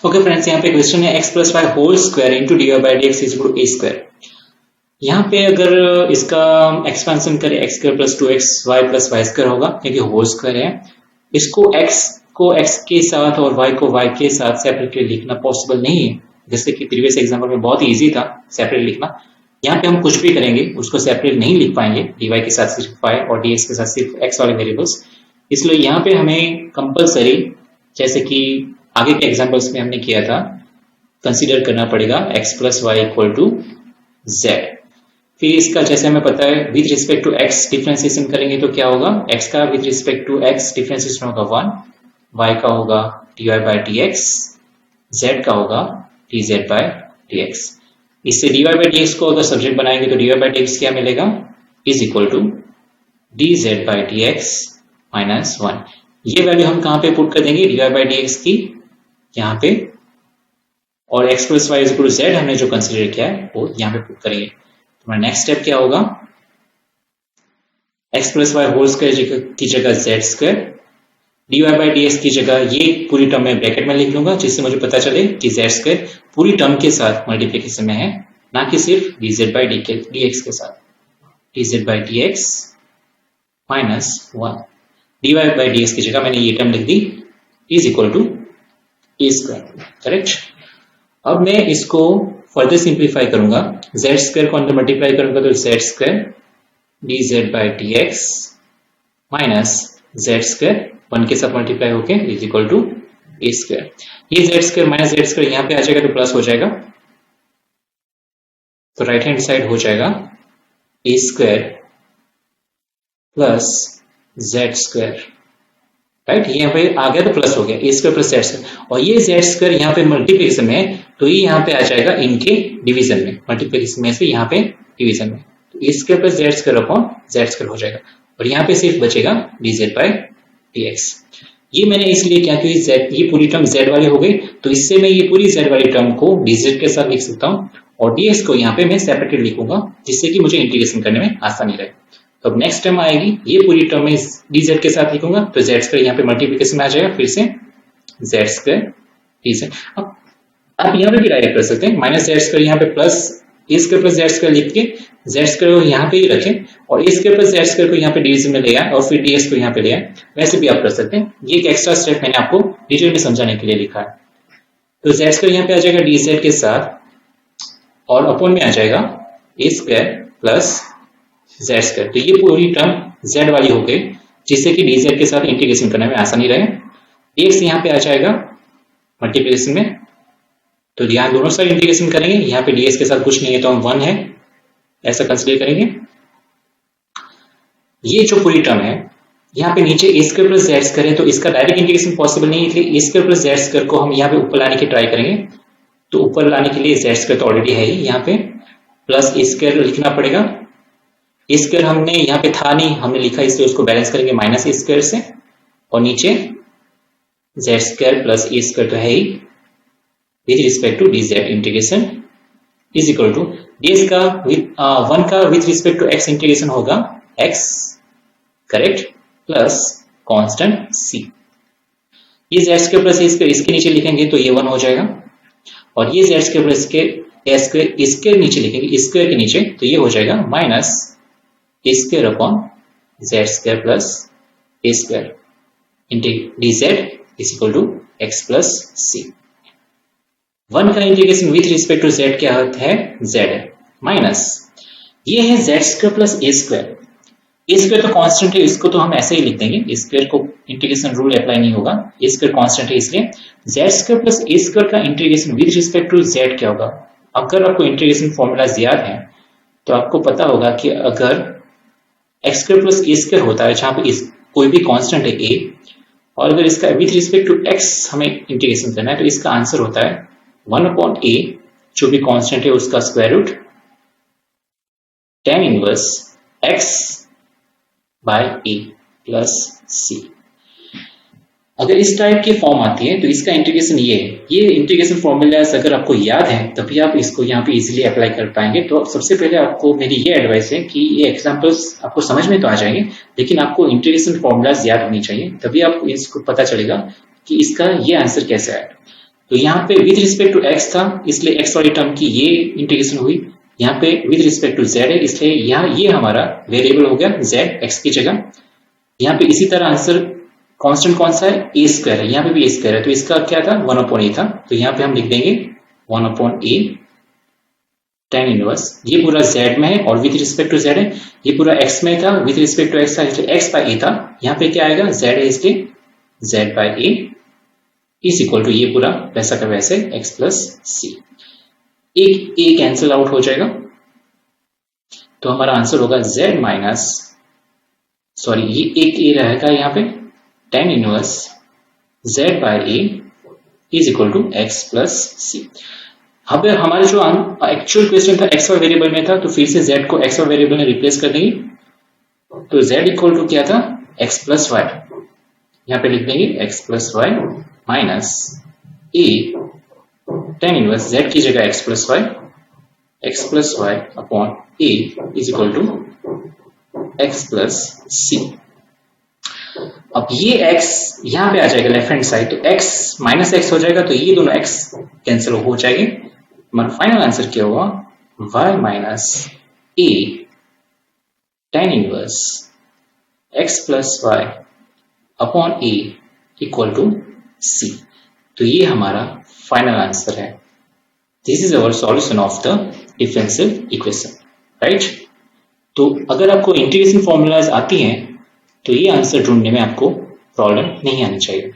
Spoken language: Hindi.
ओके फ्रेंड्स, यहाँ पे क्वेश्चन है x plus y whole square into d y by d x is equal to a square. यहाँ पे अगर इसका एक्सपेंशन करें x square plus 2x y plus y square होगा क्योंकि होल स्क्वायर है। इसको x को x के साथ और y को y के साथ सेपरेटली लिखना पॉसिबल नहीं है, जैसे कि प्रीवियस एग्जाम्पल में बहुत ईजी था सेपरेट लिखना। यहाँ पे हम कुछ भी करेंगे उसको सेपरेट नहीं लिख पाएंगे, dy के साथ सिर्फ y और dx के साथ सिर्फ x वाले वेरिएबल्स। इसलिए यहाँ पे हमें कंपलसरी, जैसे कि आगे के एग्जांपल्स में हमने किया था, कंसीडर करना पड़ेगा x plus y equal to z. फिर इसका जैसे हमें पता है with respect to x differentiation करेंगे तो क्या होगा, x का with respect to x differentiation होगा 1, y का होगा dy बाई dx, z का होगा dz बाई dx। इससे dy बाई dx को अगर सब्जेक्ट बनाएंगे तो dy बाई dx क्या मिलेगा, is equal to dz by dx minus 1। ये वैल्यू हम कहां पे पुट कर देंगे, dy बाई dx की यहाँ पे, और x plus y is equal to z हमने जो कंसीडर किया है वो यहाँ पे पुट करेंगे। तो हमारा नेक्स्ट स्टेप क्या होगा, x plus y whole square की जगह z square, dy by dx की जगह ये पूरी टर्म में ब्रैकेट में लिख लूंगा, जिससे मुझे पता चले कि जेड स्क्वायर पूरी टर्म के साथ मल्टीप्लिकेशन में है, ना कि सिर्फ dz बाई dx के साथ। dz by dx minus 1, dy by dx की जगह मैंने ये टर्म लिख दी, is equal to a square. Correct. अब मैं इसको फर्दर सिंप्लीफाई करूंगा, जेड स्क्वायर को अंदर मल्टीप्लाई करूंगा तो z square dz by dx minus z square 1 के साथ मल्टीप्लाई होके is equal to a square. ये z square minus z square यहाँ पे आ जाएगा तो प्लस हो जाएगा, तो राइट हैंड साइड हो जाएगा a square plus z square. Right, यहाँ पे आ गया तो प्लस हो गया a square plus z square, और ये जेड स्क्वायर यहाँ पे मल्टीप्लिकेशन में है तो ये यहाँ पे आ जाएगा इनके डिवीजन में, मल्टीप्लिकेशन में से यहाँ पे डिवीजन में, तो a square plus z square upon z square हो जाएगा, और यहाँ पे सिर्फ बचेगा dz बाई dx। ये मैंने इसलिए क्या, क्योंकि z ये पूरी टर्म z वाली हो गई, तो इससे मैं ये पूरी z वाली टर्म को dz के साथ लिख सकता हूँ, और dx को यहाँ पे मैं सेपरेटली लिखूंगा जिससे कि मुझे इंटीग्रेशन करने में आसानी रहे। तो अब नेक्स्ट टर्म आएगी, ये पूरी टर्म में dz के साथ लिखूंगा तो z स्क्वायर यहाँ पे मल्टीप्लिकेशन में आ जाएगा, फिर से z स्क्वायर dz। अब आप यहाँ पे भी डायरेक्ट कर सकते हैं, माइनस जेड स्क्वायर यहाँ पे plus a square plus z square लिख के जेड स्क्वायर को यहाँ पे ही रखें और ए स्क्वायर प्लस जेड स्क्वायर को यहाँ पे डिवीजन में ले आए और फिर dx को यहाँ पे ले आए, वैसे भी आप कर सकते हैं। ये एक एक्स्ट्रा स्टेप मैंने आपको डिटेल में समझाने के लिए लिखा है। तो जेड स्क्वायर यहाँ पे आ जाएगा dz के साथ, और अपॉन में आ जाएगा a square plus z square, तो ये पूरी टर्म z वाली हो गई, जिससे कि dz के साथ इंटीग्रेशन करने में आसानी रहे। dx यहाँ पे आ जाएगा मल्टीप्लिकेशन में, तो यहाँ दोनों साइड इंटीग्रेशन करेंगे, यहाँ पे dx के साथ कुछ नहीं है तो हम 1 है ऐसा कंसीडर करेंगे। ये जो पूरी टर्म है यहाँ पे नीचे ए स्क्वायर प्लस जेड स्क्वायर है, तो इसका डायरेक्ट इंटीग्रेशन पॉसिबल नहीं है, इसलिए ए स्क्वायर प्लस जेड स्क्वायर को हम यहाँ पे ऊपर लाने की ट्राई करेंगे। तो ऊपर लाने के लिए जेड स्क्वायर तो ऑलरेडी है ही, यहाँ पे प्लस ए स्क्वायर लिखना पड़ेगा। ए स्क्वायर हमने यहाँ पे था नहीं, हमने लिखा, इसलिए उसको बैलेंस करेंगे माइनस ए स्क्वायर से, और नीचे z square plus a square तो है ही, with respect to dz integration is equal to dx का विथ 1 का with respect to x integration होगा x, correct, plus constant c। ये z square plus a square इसके नीचे लिखेंगे तो ये 1 हो जाएगा, और ये z square plus a square इसके नीचे लिखेंगे, स्क्वायर के नीचे, तो ये हो जाएगा minus a square upon z square plus a square into dz is equal to x plus c। 1 का integration with respect to z क्या है, z है, माइनस ये है z square plus a square. a square तो कांस्टेंट है, इसको तो हम ऐसे ही लिख देंगे, स्क्वायर को इंटीग्रेशन रूल अप्लाई नहीं होगा, a स्क्वायर कांस्टेंट है, इसलिए z square plus a square का integration with respect to z क्या होगा। अगर आपको इंटीग्रेशन फॉर्मूलाज याद है तो आपको पता होगा कि अगर x square plus a square होता है जहां पे कोई भी कांस्टेंट है a, और अगर इसका विथ रिस्पेक्ट टू x हमें इंटीग्रेशन करना है तो इसका आंसर होता है 1 अपॉन a, जो भी कांस्टेंट है उसका square root, tan inverse x by a plus c। अगर इस टाइप की फॉर्म आती है तो इसका इंटीग्रेशन ये है। ये इंटीग्रेशन फॉर्मूलाज अगर आपको याद है तभी आप इसको यहाँ पे इजीली अप्लाई कर पाएंगे। तो सबसे पहले आपको मेरी ये एडवाइस है कि ये एग्जांपल्स आपको समझ में तो आ जाएंगे, लेकिन आपको इंटीग्रेशन फॉर्मूलाज याद होनी चाहिए, तभी आपको इसको पता चलेगा कि इसका ये आंसर कैसे आया। तो यहाँ पे विद रिस्पेक्ट टू एक्स था, इसलिए एक्स वाली टर्म की ये इंटीग्रेशन हुई। यहाँ पे विद रिस्पेक्ट टू जेड है, इसलिए यहाँ ये हमारा वेरिएबल हो गया जेड एक्स की जगह। यहाँ पे इसी तरह आंसर कांस्टेंट कौन सा है, ए स्क्वायर है, यहाँ पे भी ए स्क्वायर है, तो इसका क्या था 1/a था, तो यहाँ पे हम लिख देंगे 1/a tan इनवर्स। ये पूरा z में है और विद रिस्पेक्ट टू z है, ये पूरा x में था, विद रिस्पेक्ट टू x था इसलिए x बाय a था, यहाँ पे क्या आएगा z है इसलिए z by a is equal to ये पूरा वैसा का वैसे x प्लस c। एक a कैंसिल आउट हो जाएगा, तो हमारा आंसर होगा z माइनस सॉरी ये एक a रहेगा यहाँ पे tan inverse z by a is equal to x plus c। अब हमारे जो एक्चुअल क्वेश्चन था एक्स वाई वेरिएबल में था, तो फिर से z को एक्स वाई वेरिएबल में रिप्लेस कर देंगे, तो z इक्वल टू क्या था x प्लस वाई, यहाँ पे लिख देंगे x plus y minus a tan inverse z की जगह x plus y upon a is equal to x plus c। अब ये x यहाँ पे आ जाएगा लेफ्ट हैंड साइड, तो x माइनस एक्स हो जाएगा, तो ये दोनों x कैंसिल हो जाएंगे। हमारा फाइनल आंसर क्या हुआ y minus a tan inverse x plus y upon a equal to c। तो ये हमारा फाइनल आंसर है। This is our solution of the differential equation, right. तो अगर आपको इंटीग्रेशन फॉर्मूलाज आती हैं तो ये आंसर ढूंढने में आपको प्रॉब्लम नहीं आनी चाहिए।